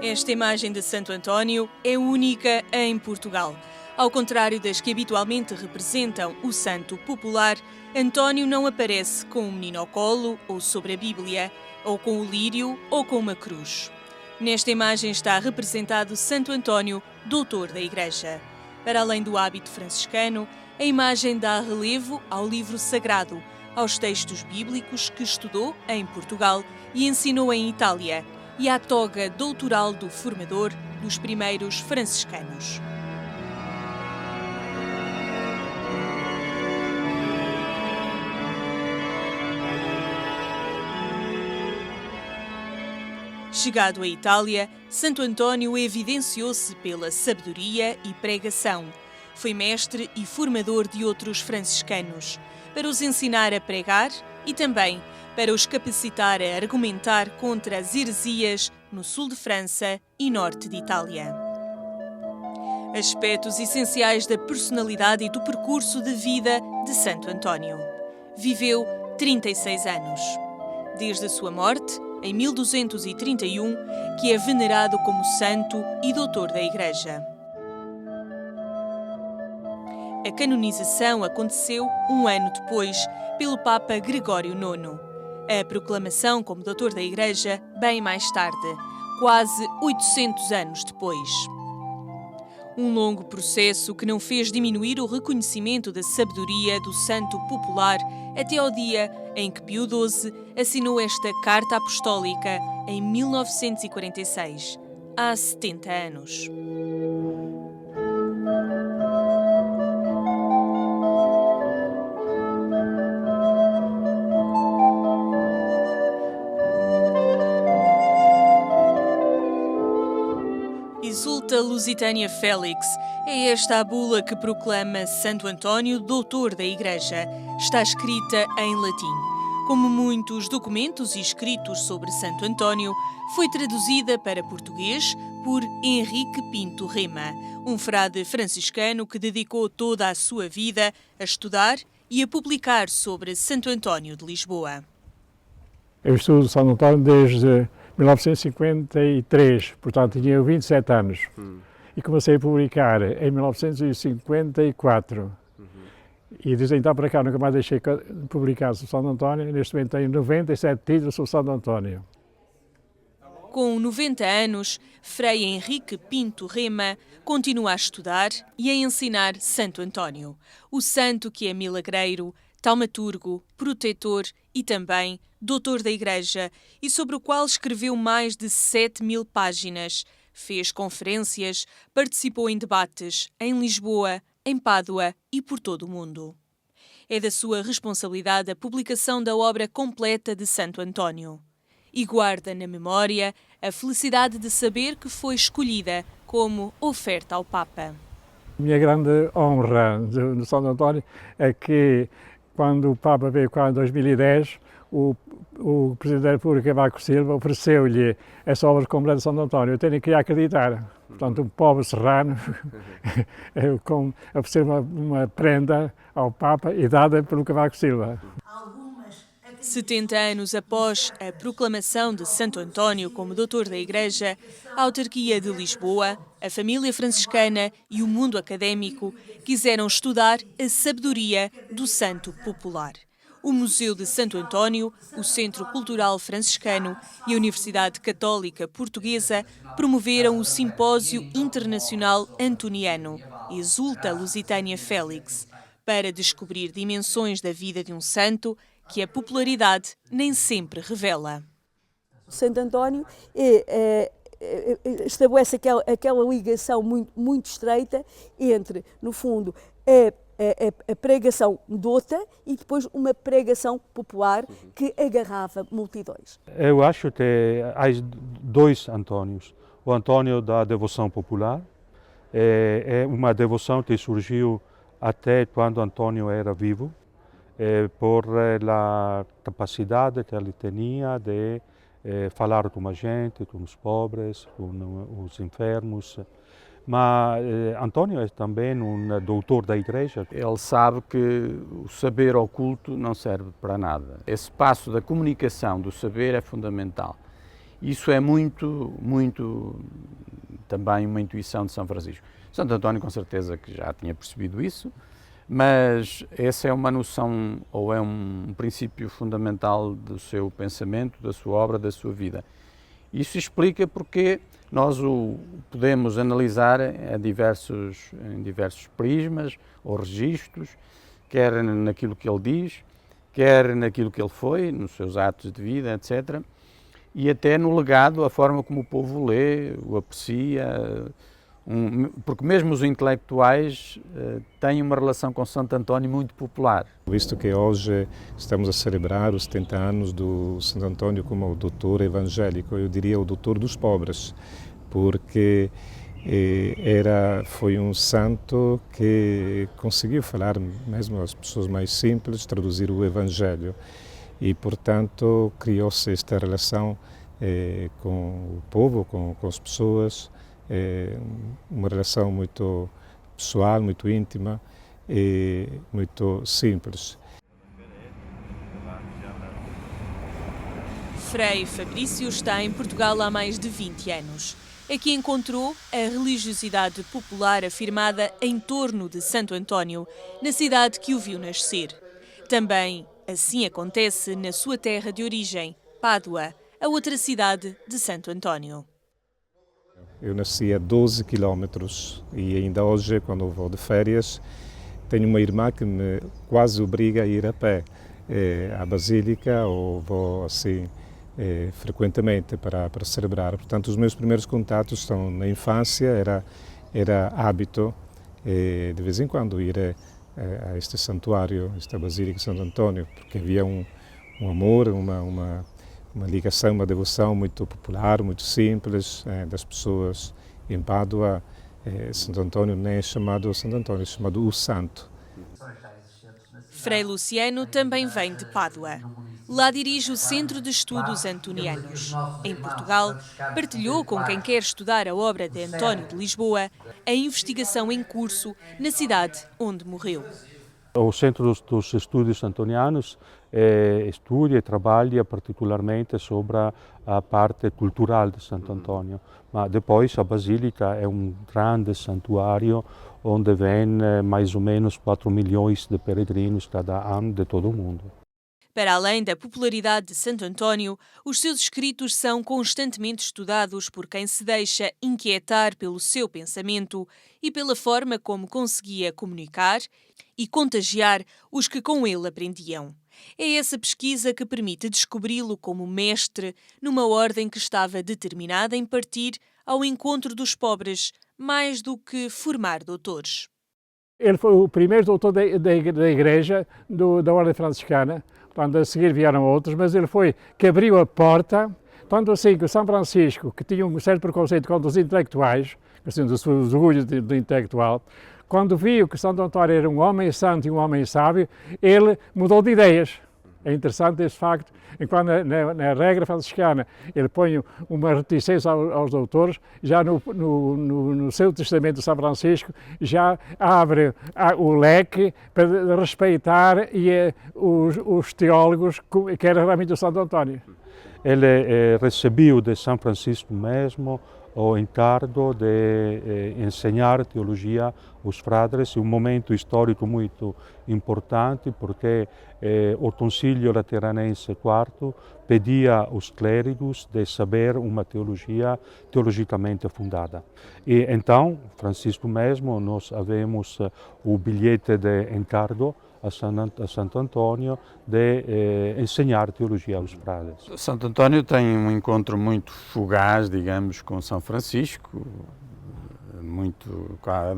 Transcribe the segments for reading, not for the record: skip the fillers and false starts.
Esta imagem de Santo António é única em Portugal. Ao contrário das que habitualmente representam o santo popular, António não aparece com um menino ao colo ou sobre a Bíblia, ou com o lírio ou com uma cruz. Nesta imagem está representado Santo António, doutor da Igreja. Para além do hábito franciscano, a imagem dá relevo ao livro sagrado, aos textos bíblicos que estudou em Portugal e ensinou em Itália, e à toga doutoral do formador dos primeiros franciscanos. Chegado à Itália, Santo António evidenciou-se pela sabedoria e pregação. Foi mestre e formador de outros franciscanos, para os ensinar a pregar e também para os capacitar a argumentar contra as heresias no sul de França e norte de Itália. Aspectos essenciais da personalidade e do percurso de vida de Santo António. Viveu 36 anos. Desde a sua morte, em 1231, que é venerado como santo e doutor da Igreja. A canonização aconteceu um ano depois, pelo Papa Gregório IX. A proclamação como doutor da Igreja, bem mais tarde, quase 800 anos depois. Um longo processo que não fez diminuir o reconhecimento da sabedoria do santo popular até ao dia em que Pio XII assinou esta Carta Apostólica em 1946, há 70 anos. Exulta Lusitânia Félix. É esta a bula que proclama Santo António, doutor da Igreja. Está escrita em latim. Como muitos documentos e escritos sobre Santo António, foi traduzida para português por Henrique Pinto Rema, um frade franciscano que dedicou toda a sua vida a estudar e a publicar sobre Santo António de Lisboa. Eu estudo Santo António desde 1953, portanto tinha 27 anos. E comecei a publicar em 1954. E desde então para cá nunca mais deixei de publicar sobre Santo António. Neste momento tenho 97 títulos sobre Santo António. Com 90 anos, Frei Henrique Pinto Rema continua a estudar e a ensinar Santo António, o santo que é milagreiro, taumaturgo, protetor e também doutor da Igreja, e sobre o qual escreveu mais de 7.000 páginas. Fez conferências, participou em debates em Lisboa, em Pádua e por todo o mundo. É da sua responsabilidade a publicação da obra completa de Santo António. E guarda na memória a felicidade de saber que foi escolhida como oferta ao Papa. A minha grande honra no Santo António é que, quando o Papa veio cá em 2010, o Presidente da República, Cavaco Silva, ofereceu-lhe essa obra completa de Santo António. Eu tenho que acreditar. Portanto, um pobre serrano oferecer uma prenda ao Papa e dada pelo Cavaco Silva. 70 anos após a proclamação de Santo António como doutor da Igreja, a autarquia de Lisboa, a família franciscana e o mundo académico quiseram estudar a sabedoria do santo popular. O Museu de Santo António, o Centro Cultural Franciscano e a Universidade Católica Portuguesa promoveram o Simpósio Internacional Antoniano, Exulta Lusitânia Félix, para descobrir dimensões da vida de um santo que a popularidade nem sempre revela. Santo António estabelece aquela ligação muito estreita entre, no fundo, a pregação dota e depois uma pregação popular que agarrava multidões. Eu acho que há dois Antônios. O Antônio da devoção popular é uma devoção que surgiu até quando Antônio era vivo, por a capacidade que ele tinha de falar com a gente, com os pobres, com os enfermos. Mas Antônio é também um doutor da Igreja. Ele sabe que o saber oculto não serve para nada. Esse passo da comunicação do saber é fundamental. Isso é muito também uma intuição de São Francisco. Santo António com certeza que já tinha percebido isso, mas essa é uma noção ou é um princípio fundamental do seu pensamento, da sua obra, da sua vida. Isso explica porque nós o podemos analisar em diversos prismas ou registros, quer naquilo que ele diz, quer naquilo que ele foi, nos seus atos de vida, etc. E até no legado, a forma como o povo o lê, o aprecia, porque mesmo os intelectuais têm uma relação com Santo António muito popular. Visto que hoje estamos a celebrar os 70 anos do Santo António como o doutor evangélico, eu diria o doutor dos pobres, porque foi um santo que conseguiu falar mesmo às pessoas mais simples, traduzir o Evangelho e, portanto, criou-se esta relação com o povo, com as pessoas, uma relação muito pessoal, muito íntima e muito simples. Frei Fabrício está em Portugal há mais de 20 anos. Aqui encontrou a religiosidade popular afirmada em torno de Santo António, na cidade que o viu nascer. Também assim acontece na sua terra de origem, Pádua, a outra cidade de Santo António. Eu nasci a 12 quilómetros e ainda hoje, quando vou de férias, tenho uma irmã que me quase obriga a ir a pé à Basílica, ou vou assim frequentemente para celebrar. Portanto, os meus primeiros contatos estão na infância, era hábito de vez em quando ir a este santuário, esta Basílica de Santo António, porque havia um amor, uma ligação, uma devoção muito popular, muito simples das pessoas em Pádua. Santo António nem é chamado Santo António, é chamado o Santo. Frei Luciano também vem de Pádua. Lá dirige o Centro de Estudos Antonianos. Em Portugal, partilhou com quem quer estudar a obra de António de Lisboa a investigação em curso na cidade onde morreu. O Centro dos Estudos Antonianos estuda e trabalha particularmente sobre a parte cultural de Santo António, mas depois a Basílica é um grande santuário onde vêm mais ou menos 4 milhões de peregrinos cada ano de todo o mundo. Para além da popularidade de Santo António, os seus escritos são constantemente estudados por quem se deixa inquietar pelo seu pensamento e pela forma como conseguia comunicar e contagiar os que com ele aprendiam. É essa pesquisa que permite descobri-lo como mestre numa ordem que estava determinada em partir ao encontro dos pobres, mais do que formar doutores. Ele foi o primeiro doutor da Igreja, da Ordem Franciscana. Quando a seguir vieram outros, mas ele foi que abriu a porta, tanto assim que o São Francisco, que tinha um certo preconceito contra os intelectuais, assim, dos orgulhos do intelectual, quando viu que Santo António era um homem santo e um homem sábio, ele mudou de ideias. É interessante esse facto, enquanto na regra franciscana ele põe uma reticência aos doutores, já no seu testamento de São Francisco já abre o leque para respeitar os teólogos, que era realmente o Santo António. Ele recebeu de São Francisco mesmo o encargo de ensinar teologia aos frades, um momento histórico muito importante, porque o Concílio Lateranense IV pedia aos clérigos de saber uma teologia teologicamente fundada. E então, Francisco mesmo, nós havemos o bilhete de encargo a Santo António de ensinar teologia aos frades. Santo António tem um encontro muito fugaz, digamos, com São Francisco.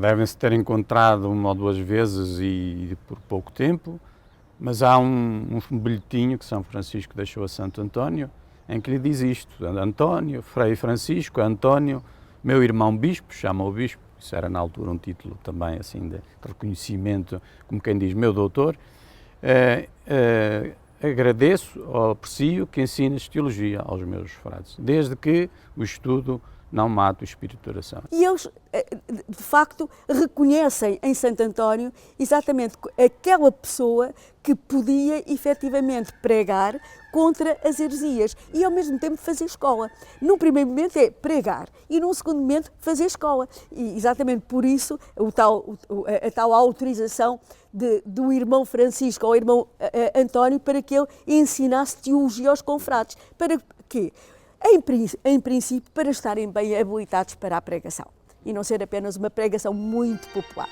Devem-se ter encontrado uma ou duas vezes e por pouco tempo, mas há um bilhetinho que São Francisco deixou a Santo António, em que lhe diz isto: António, Frei Francisco, António, meu irmão bispo, chama o bispo. Isso era na altura um título também assim de reconhecimento, como quem diz, meu doutor. Agradeço, aprecio que ensines teologia aos meus frades, desde que o estudo não mata o espírito de oração. E eles, de facto, reconhecem em Santo António exatamente aquela pessoa que podia efetivamente pregar contra as heresias e ao mesmo tempo fazer escola. Num primeiro momento é pregar e num segundo momento fazer escola. E exatamente por isso a tal autorização do irmão Francisco ao irmão António para que ele ensinasse teologia aos confrades. Para quê? Em princípio, para estarem bem habilitados para a pregação e não ser apenas uma pregação muito popular.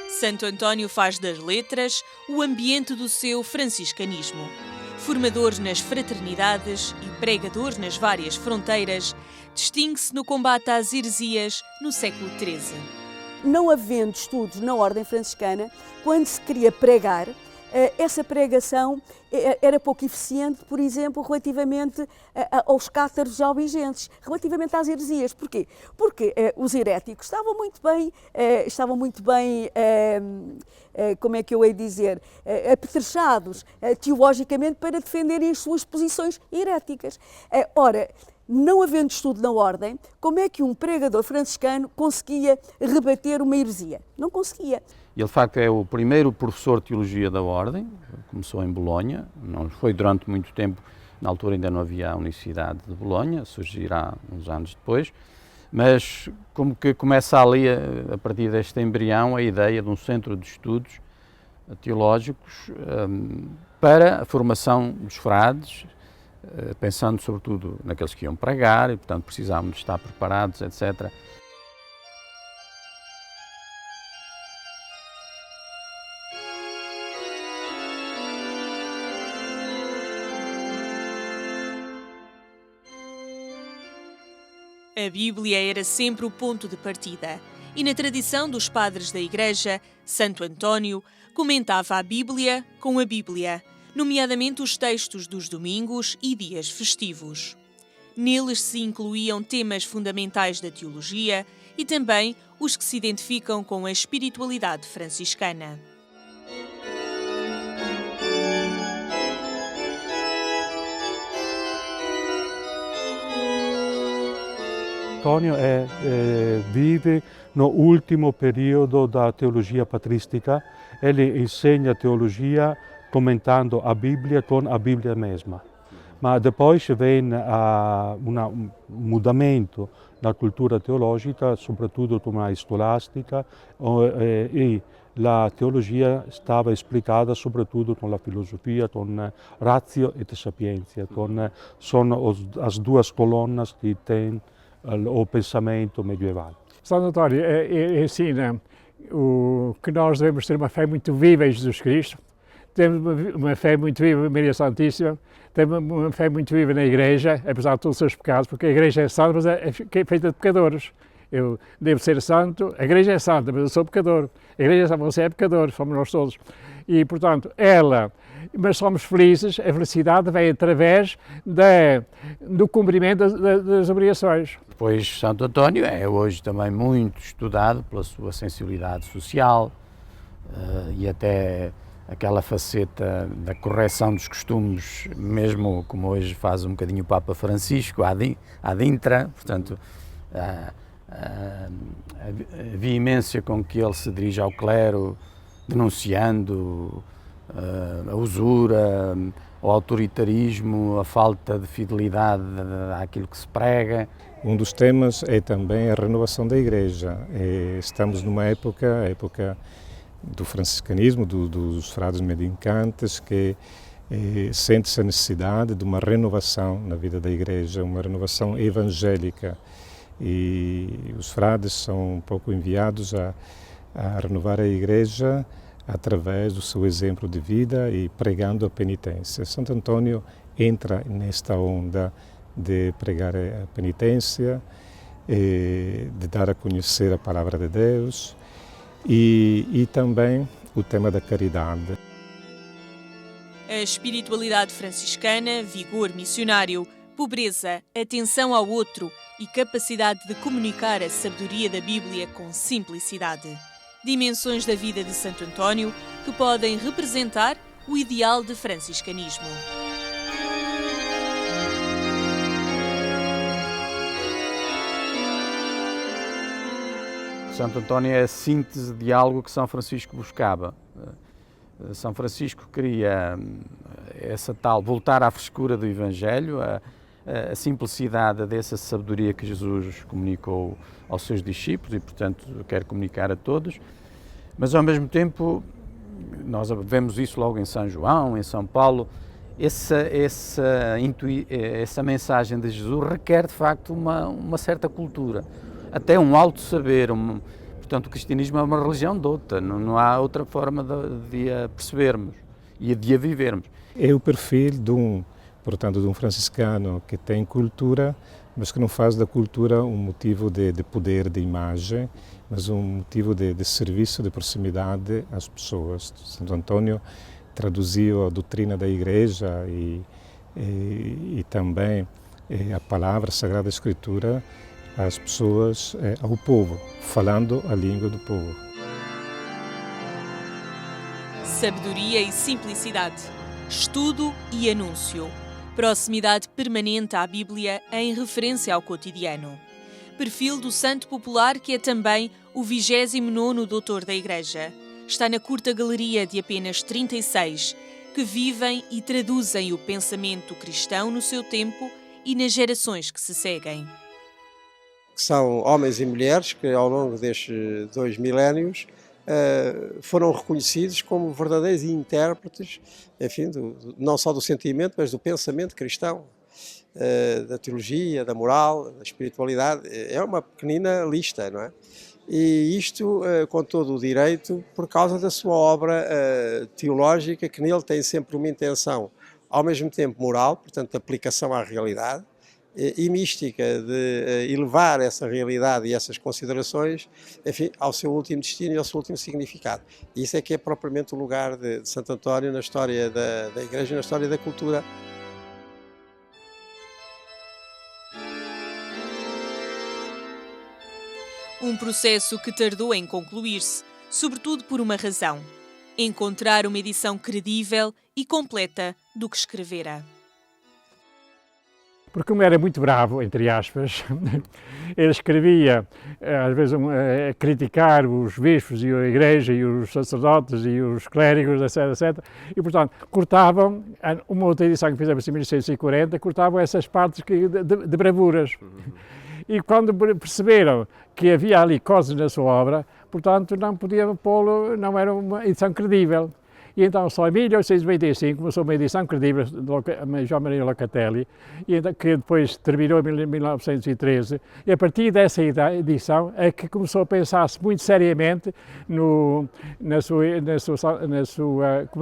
Santo António faz das letras o ambiente do seu franciscanismo. Formador nas fraternidades e pregador nas várias fronteiras, distingue-se no combate às heresias no século XIII. Não havendo estudos na Ordem Franciscana, quando se queria pregar, essa pregação era pouco eficiente, por exemplo, relativamente aos cátaros albigenses, relativamente às heresias. Porquê? Porque os heréticos estavam muito bem, como é que eu hei de dizer, apetrechados teologicamente para defenderem as suas posições heréticas. Ora, não havendo estudo na Ordem, como é que um pregador franciscano conseguia rebater uma heresia? Não conseguia. Ele, de facto, é o primeiro professor de teologia da Ordem, começou em Bolonha, não foi durante muito tempo, na altura ainda não havia a Universidade de Bolonha, surgirá uns anos depois, mas como que começa ali, a partir deste embrião, a ideia de um centro de estudos teológicos para a formação dos frades, pensando sobretudo naqueles que iam pregar e, portanto, precisávamos estar preparados, etc. A Bíblia era sempre o ponto de partida e, na tradição dos padres da Igreja, Santo António comentava a Bíblia com a Bíblia, nomeadamente os textos dos domingos e dias festivos. Neles se incluíam temas fundamentais da teologia e também os que se identificam com a espiritualidade franciscana. Antonio vive no último período da teologia patrística. Ele ensina teologia comentando a Bíblia com a Bíblia mesma. Mas depois vem um mudamento na cultura teológica, sobretudo na escolástica, e a teologia estava explicada sobretudo com a filosofia, com ratio e sapiência, são as duas colunas que tem o pensamento medieval. Santo António ensina que nós devemos ter uma fé muito viva em Jesus Cristo, temos uma fé muito viva em Maria Santíssima, temos uma fé muito viva na Igreja, apesar de todos os seus pecados, porque a Igreja é santa, mas é feita de pecadores. Eu devo ser santo, a Igreja é santa, mas eu sou pecador. A Igreja é santa, você é pecador, somos nós todos. E, portanto, mas somos felizes, a felicidade vem através do cumprimento das obrigações. Pois Santo António é hoje também muito estudado pela sua sensibilidade social e até aquela faceta da correção dos costumes, mesmo como hoje faz um bocadinho o Papa Francisco, ad intra, portanto, a veemência com que ele se dirige ao clero, denunciando a usura, o autoritarismo, a falta de fidelidade àquilo que se prega. Um dos temas é também a renovação da Igreja. Estamos numa época do franciscanismo, dos frades mendicantes, que sente-se a necessidade de uma renovação na vida da Igreja, uma renovação evangélica. E os frades são um pouco enviados a renovar a Igreja através do seu exemplo de vida e pregando a penitência. Santo António entra nesta onda de pregar a penitência, de dar a conhecer a palavra de Deus e também o tema da caridade. A espiritualidade franciscana, vigor missionário, pobreza, atenção ao outro e capacidade de comunicar a sabedoria da Bíblia com simplicidade. Dimensões da vida de Santo António, que podem representar o ideal de franciscanismo. Santo António é a síntese de algo que São Francisco buscava. São Francisco queria essa tal, voltar à frescura do Evangelho, a simplicidade dessa sabedoria que Jesus comunicou aos seus discípulos e, portanto, quer comunicar a todos, mas ao mesmo tempo, nós vemos isso logo em São João, em São Paulo, essa mensagem de Jesus requer, de facto, uma certa cultura, até um alto saber. Portanto, o cristianismo é uma religião douta, não há outra forma de a percebermos e de a vivermos. É o perfil de um franciscano que tem cultura, mas que não faz da cultura um motivo de poder, de imagem, mas um motivo de serviço, de proximidade às pessoas. Santo Antônio traduziu a doutrina da Igreja e também a palavra, a Sagrada Escritura, às pessoas, ao povo, falando a língua do povo. Sabedoria e simplicidade, estudo e anúncio, proximidade permanente à Bíblia em referência ao cotidiano. Perfil do santo popular que é também o 29º doutor da Igreja. Está na curta galeria de apenas 36, que vivem e traduzem o pensamento cristão no seu tempo e nas gerações que se seguem. São homens e mulheres que, ao longo destes 2 milénios, foram reconhecidos como verdadeiros intérpretes, enfim, não só do sentimento, mas do pensamento cristão, da teologia, da moral, da espiritualidade. É uma pequenina lista, não é? E isto com todo o direito por causa da sua obra teológica, que nele tem sempre uma intenção, ao mesmo tempo moral, portanto, de aplicação à realidade, e mística, de elevar essa realidade e essas considerações, enfim, ao seu último destino e ao seu último significado. E isso é que é propriamente o lugar de Santo António na história da Igreja e na história da cultura. Um processo que tardou em concluir-se, sobretudo por uma razão: encontrar uma edição credível e completa do que escrevera. Porque como era muito bravo, entre aspas, ele escrevia, às vezes, a criticar os bispos e a igreja e os sacerdotes e os clérigos, etc, etc. E, portanto, cortavam, uma outra edição que fizemos em 1640, cortavam essas partes de bravuras. E quando perceberam que havia ali coisas na sua obra, portanto, não podiam pô-lo, não era uma edição credível. E então, só em 1895 começou uma edição credível de João Maria Locatelli, que depois terminou em 1913, e a partir dessa edição é que começou a pensar-se muito seriamente como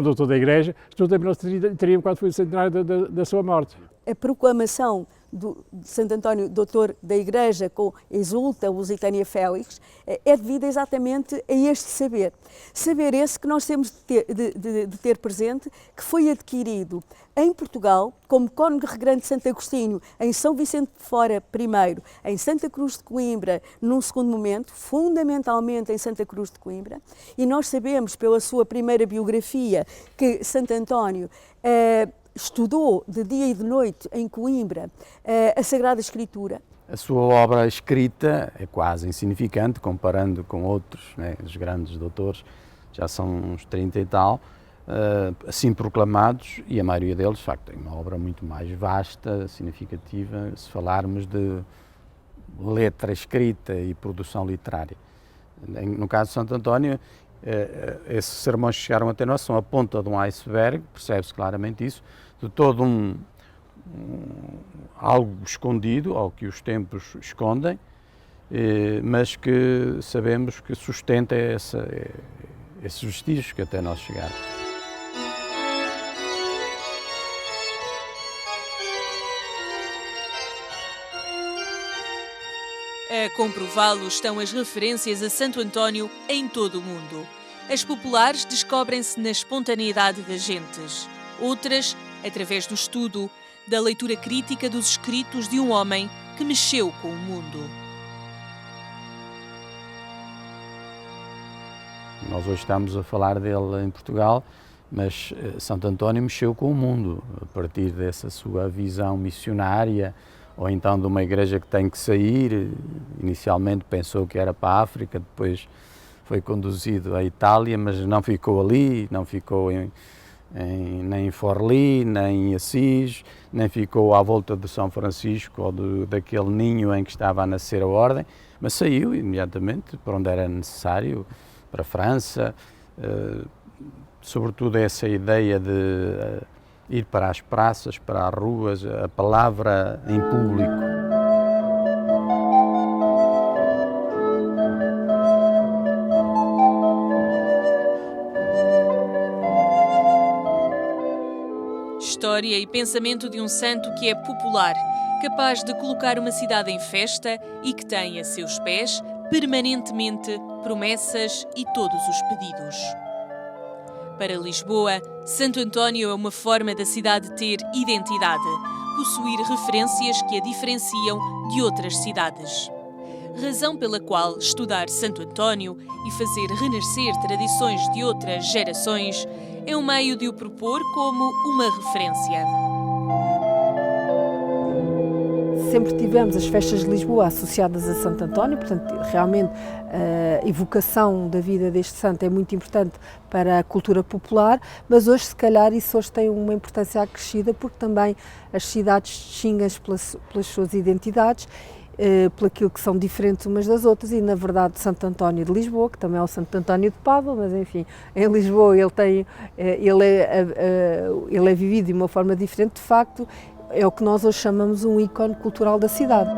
doutor da Igreja, estudo em 1931, quando foi o centenário da sua morte. A proclamação de Santo António, doutor da Igreja, com exulta Lusitânia Félix, é devida exatamente a este saber. Saber esse que nós temos de ter presente, que foi adquirido em Portugal, como cônego regrande de Santo Agostinho, em São Vicente de Fora primeiro, em Santa Cruz de Coimbra num segundo momento, fundamentalmente em Santa Cruz de Coimbra, e nós sabemos pela sua primeira biografia que Santo António estudou de dia e de noite em Coimbra a Sagrada Escritura. A sua obra escrita é quase insignificante, comparando com outros, né, os grandes doutores, já são uns 30 e tal, assim proclamados, e a maioria deles, de facto, tem uma obra muito mais vasta, significativa, se falarmos de letra escrita e produção literária. No caso de Santo António, esses sermões que chegaram até nós são a ponta de um iceberg, percebe-se claramente isso, de todo algo escondido, ao que os tempos escondem, mas que sabemos que sustenta esses vestígios que até nós chegaram. A comprová-lo estão as referências a Santo António em todo o mundo. As populares descobrem-se na espontaneidade das gentes. Outras, através do estudo, da leitura crítica dos escritos de um homem que mexeu com o mundo. Nós hoje estamos a falar dele em Portugal, mas Santo António mexeu com o mundo, a partir dessa sua visão missionária, ou então de uma igreja que tem que sair. Inicialmente pensou que era para a África, depois foi conduzido à Itália, mas não ficou ali, não ficou nem em Forli, nem em Assis, nem ficou à volta de São Francisco ou daquele ninho em que estava a nascer a ordem, mas saiu imediatamente para onde era necessário, para a França, sobretudo essa ideia de ir para as praças, para as ruas, a palavra em público. História e pensamento de um santo que é popular, capaz de colocar uma cidade em festa e que tem a seus pés, permanentemente, promessas e todos os pedidos. Para Lisboa, Santo António é uma forma da cidade ter identidade, possuir referências que a diferenciam de outras cidades. Razão pela qual estudar Santo António e fazer renascer tradições de outras gerações é um meio de o propor como uma referência. Sempre tivemos as festas de Lisboa associadas a Santo António, portanto, realmente a evocação da vida deste santo é muito importante para a cultura popular, mas hoje, se calhar, isso hoje tem uma importância acrescida, porque também as cidades distinguem-se pelas suas identidades, por aquilo que são diferentes umas das outras, e na verdade Santo António de Lisboa, que também é o Santo António de Pádua, mas enfim, em Lisboa ele é vivido de uma forma diferente, de facto, é o que nós hoje chamamos um ícone cultural da cidade.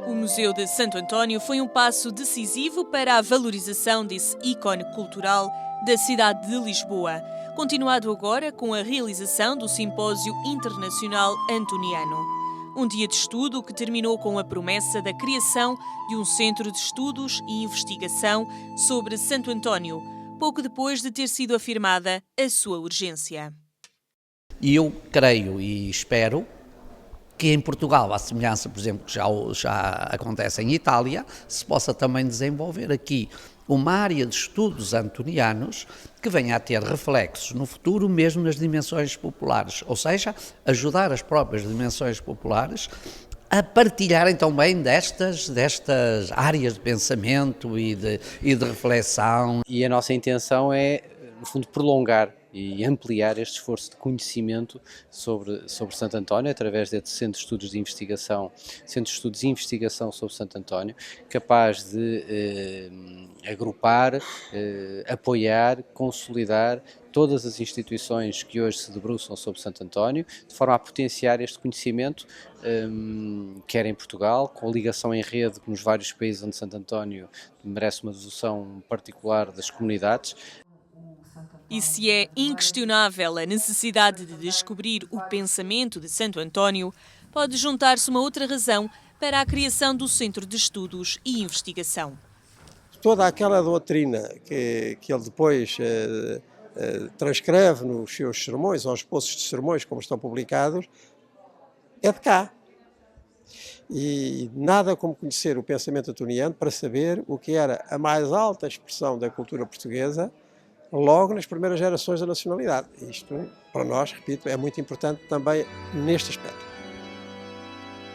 O Museu de Santo António foi um passo decisivo para a valorização desse ícone cultural da cidade de Lisboa, continuado agora com a realização do Simpósio Internacional Antoniano. Um dia de estudo que terminou com a promessa da criação de um centro de estudos e investigação sobre Santo António, pouco depois de ter sido afirmada a sua urgência. E eu creio e espero que em Portugal, à semelhança, por exemplo, que já acontece em Itália, se possa também desenvolver aqui uma área de estudos antonianos que venha a ter reflexos no futuro mesmo nas dimensões populares, ou seja, ajudar as próprias dimensões populares a partilharem também destas áreas de pensamento e de reflexão. E a nossa intenção é, no fundo, prolongar e ampliar este esforço de conhecimento sobre Santo António através deste Centro de Estudos de Investigação, sobre Santo António, capaz de agrupar, apoiar, consolidar todas as instituições que hoje se debruçam sobre Santo António, de forma a potenciar este conhecimento, quer em Portugal, com a ligação em rede nos vários países onde Santo António merece uma devoção particular das comunidades. E se é inquestionável a necessidade de descobrir o pensamento de Santo António, pode juntar-se uma outra razão para a criação do Centro de Estudos e Investigação. Toda aquela doutrina que ele depois transcreve nos seus sermões, aos esboços de sermões como estão publicados, é de cá. E nada como conhecer o pensamento antoniano para saber o que era a mais alta expressão da cultura portuguesa logo nas primeiras gerações da nacionalidade. Isto, para nós, repito, é muito importante também neste aspecto.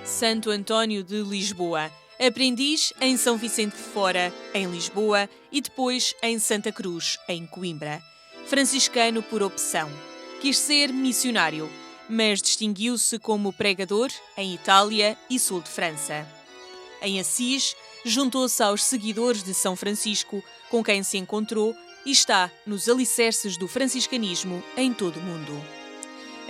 Santo António de Lisboa, aprendiz em São Vicente de Fora, em Lisboa, e depois em Santa Cruz, em Coimbra. Franciscano por opção. Quis ser missionário, mas distinguiu-se como pregador em Itália e sul de França. Em Assis, juntou-se aos seguidores de São Francisco, com quem se encontrou e está nos alicerces do franciscanismo em todo o mundo.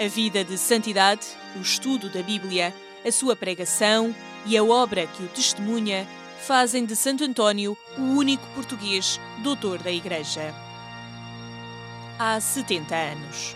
A vida de santidade, o estudo da Bíblia, a sua pregação e a obra que o testemunha fazem de Santo António o único português doutor da Igreja. Há 70 anos.